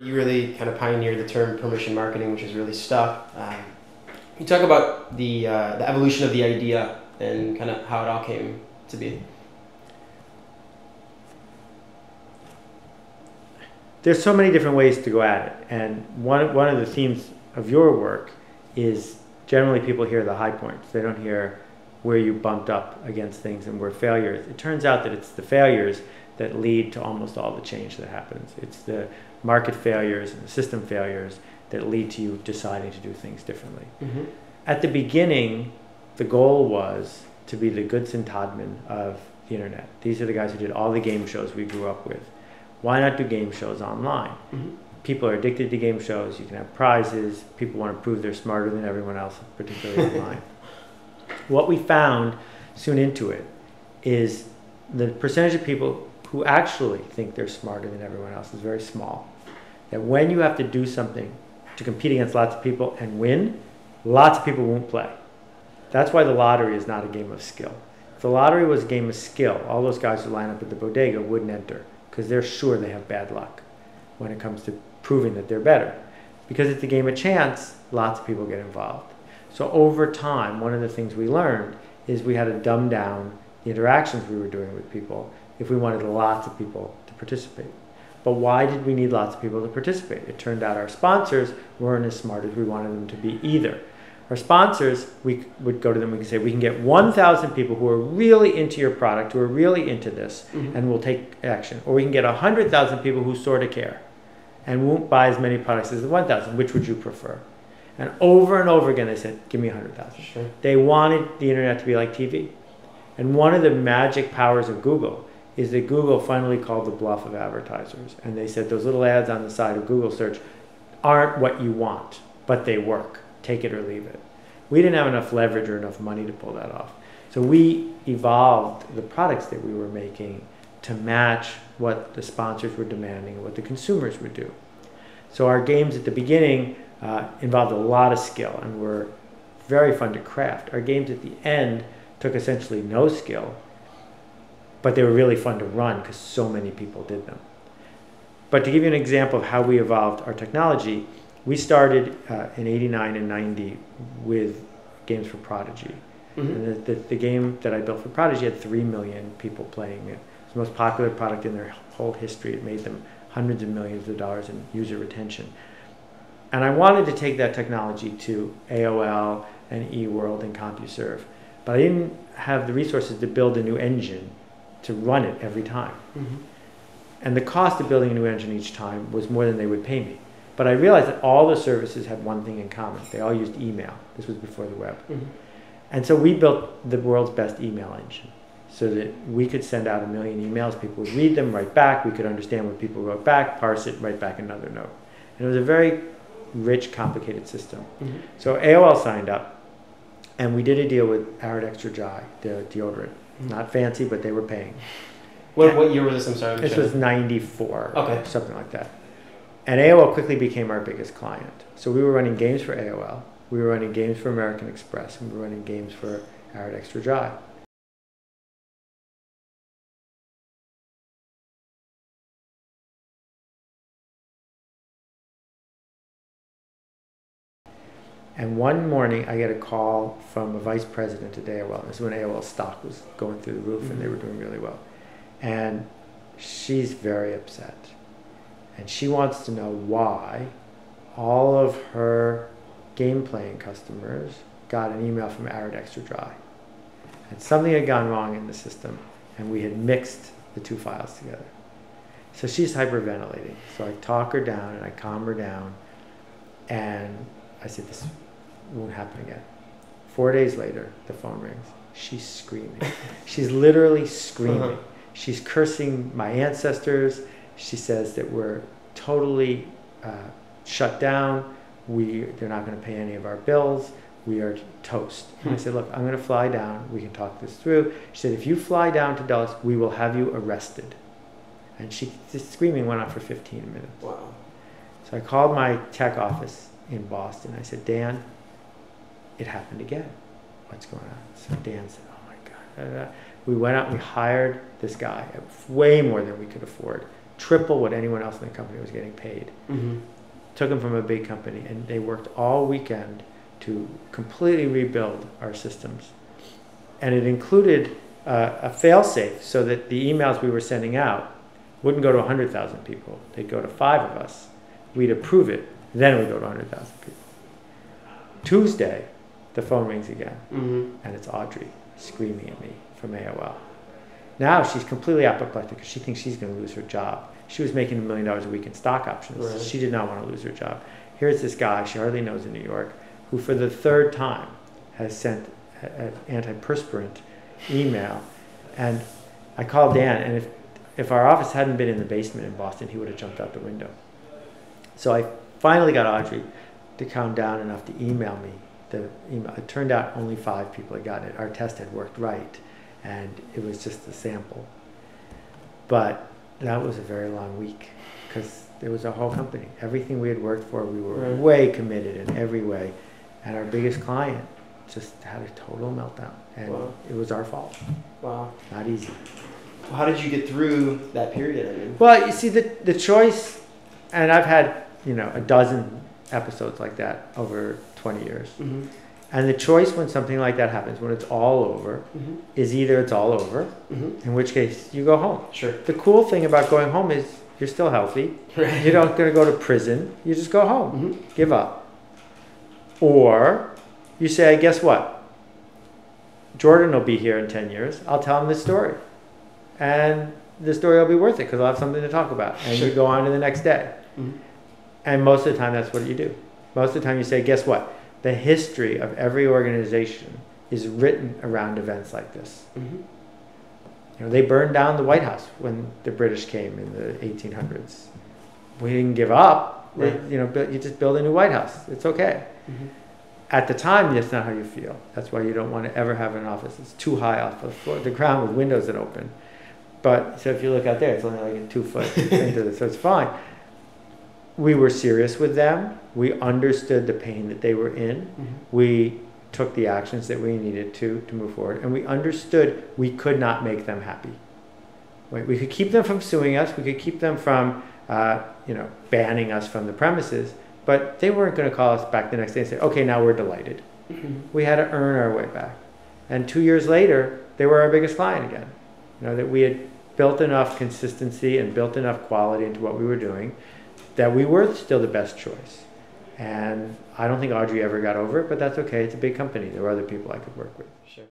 You really kind of pioneered the term permission marketing, which has really stuck. You talk about the evolution of the idea and kind of how it all came to be. There's so many different ways to go at it, and one of the themes of your work is generally people hear the high points. They don't hear where you bumped up against things and where failures. It turns out that it's the failures that lead to almost all the change that happens. It's the market failures and the system failures that lead to you deciding to do things differently. Mm-hmm. At the beginning, the goal was to be the Goodson Todman of the internet. These are the guys who did all the game shows we grew up with. Why not do game shows online? Mm-hmm. People are addicted to game shows. You can have prizes. People want to prove they're smarter than everyone else, particularly online. What we found soon into it is the percentage of people who actually think they're smarter than everyone else is very small. That when you have to do something to compete against lots of people and win, lots of people won't play. That's why the lottery is not a game of skill. If the lottery was a game of skill, all those guys who line up at the bodega wouldn't enter because they're sure they have bad luck when it comes to proving that they're better. Because it's a game of chance, lots of people get involved. So over time, one of the things we learned is we had to dumb down the interactions we were doing with people if we wanted lots of people to participate. But why did we need lots of people to participate? It turned out our sponsors weren't as smart as we wanted them to be either. Our sponsors, we would go to them, we could say, we can get 1,000 people who are really into your product, who are really into this, mm-hmm. and will take action. Or we can get 100,000 people who sort of care and won't buy as many products as the 1,000. Which would you prefer? And over again, they said, give me 100,000. Sure. They wanted the internet to be like TV. And one of the magic powers of Google is that Google finally called the bluff of advertisers. And they said those little ads on the side of Google search aren't what you want, but they work. Take it or leave it. We didn't have enough leverage or enough money to pull that off. So we evolved the products that we were making to match what the sponsors were demanding and what the consumers would do. So our games at the beginning involved a lot of skill and were very fun to craft. Our games at the end took essentially no skill, but they were really fun to run because so many people did them. But to give you an example of how we evolved our technology, we started in 89 and 90 with games for Prodigy. Mm-hmm. And the game that I built for Prodigy had 3 million people playing it. It's the most popular product in their whole history. It made them hundreds of millions of dollars in user retention. And I wanted to take that technology to AOL and eWorld and CompuServe, but I didn't have the resources to build a new engine to run it every time. Mm-hmm. And the cost of building a new engine each time was more than they would pay me. But I realized that all the services had one thing in common. They all used email. This was before the web. Mm-hmm. And so we built the world's best email engine so that we could send out 1 million emails. People would read them, write back. We could understand what people wrote back, parse it, write back another note. And it was a very rich, complicated system. Mm-hmm. So AOL signed up, and we did a deal with Arid Extra Dry, the deodorant. Mm-hmm. Not fancy, but they were paying. What year was this? I'm sorry. This was 94, okay. Something like that. And AOL quickly became our biggest client. So we were running games for AOL, we were running games for American Express, and we were running games for Arid Extra Dry. And one morning, I get a call from a vice president at AOL. This is when AOL stock was going through the roof, mm-hmm. and they were doing really well. And she's very upset. And she wants to know why all of her game playing customers got an email from Arid Extra Dry. And something had gone wrong in the system, and we had mixed the two files together. So she's hyperventilating. So I talk her down and I calm her down, and I said, this won't happen again. 4 days later, the phone rings. She's screaming. She's literally screaming. Uh-huh. She's cursing my ancestors. She says that we're totally shut down. They're not going to pay any of our bills. We are toast. And I said, look, I'm going to fly down. We can talk this through. She said, if you fly down to Dulles, we will have you arrested. And she, this screaming went on for 15 minutes. Wow. So I called my tech office in Boston. I said, Dan, it happened again. What's going on? So Dan said, oh my God. We went out, we hired this guy, way more than we could afford, triple what anyone else in the company was getting paid. Mm-hmm. Took them from a big company, and they worked all weekend to completely rebuild our systems. And it included a fail-safe so that the emails we were sending out wouldn't go to 100,000 people. They'd go to 5 of us. We'd approve it, then it would go to 100,000 people. Tuesday, the phone rings again, and it's Audrey screaming at me from AOL. Now she's completely apoplectic because she thinks she's going to lose her job. She was making $1 million a week in stock options. Right. She did not want to lose her job. Here's this guy she hardly knows in New York who for the 3rd time has sent an antiperspirant email. And I called Dan, and if our office hadn't been in the basement in Boston, he would have jumped out the window. So I finally got Audrey to calm down enough to email me the email. It turned out only 5 people had gotten it. Our test had worked right, and it was just a sample. But that was a very long week because it was our whole company. Everything we had worked for, we were way committed in every way. And our biggest client just had a total meltdown. And it was our fault. Wow. Not easy. How did you get through that period? I mean, well, you see, the choice, and I've had, a dozen episodes like that over 20 years. mm-hmm. And the choice when something like that happens, when it's all over, is either it's all over, in which case you go home. Sure. The cool thing about going home is you're still healthy. Right. You're not going to go to prison. You just go home. Give up. Or you say, guess what? Jordan will be here in 10 years. I'll tell him this story. And the story will be worth it because I'll have something to talk about. And you go on to the next day. And most of the time, that's what you do. Most of the time, you say, guess what? The history of every organization is written around events like this. They burned down the White House when the British came in the 1800s. We didn't give up. Right. You just build a new White House. It's okay. At the time, that's not how you feel. That's why you don't want to ever have an office that's too high off the floor, the ground with windows that open. But so if you look out there, it's only like a 2-foot thing to this, so it's fine. We were serious with them. We understood the pain that they were in. We took the actions that we needed to move forward. And we understood we could not make them happy. Right? We could keep them from suing us. We could keep them from, banning us from the premises. But they weren't going to call us back the next day and say, okay, now we're delighted. We had to earn our way back. And 2 years later, they were our biggest client again. That we had built enough consistency and built enough quality into what we were doing that we were still the best choice. And I don't think Audrey ever got over it, but that's okay. It's a big company. There were other people I could work with.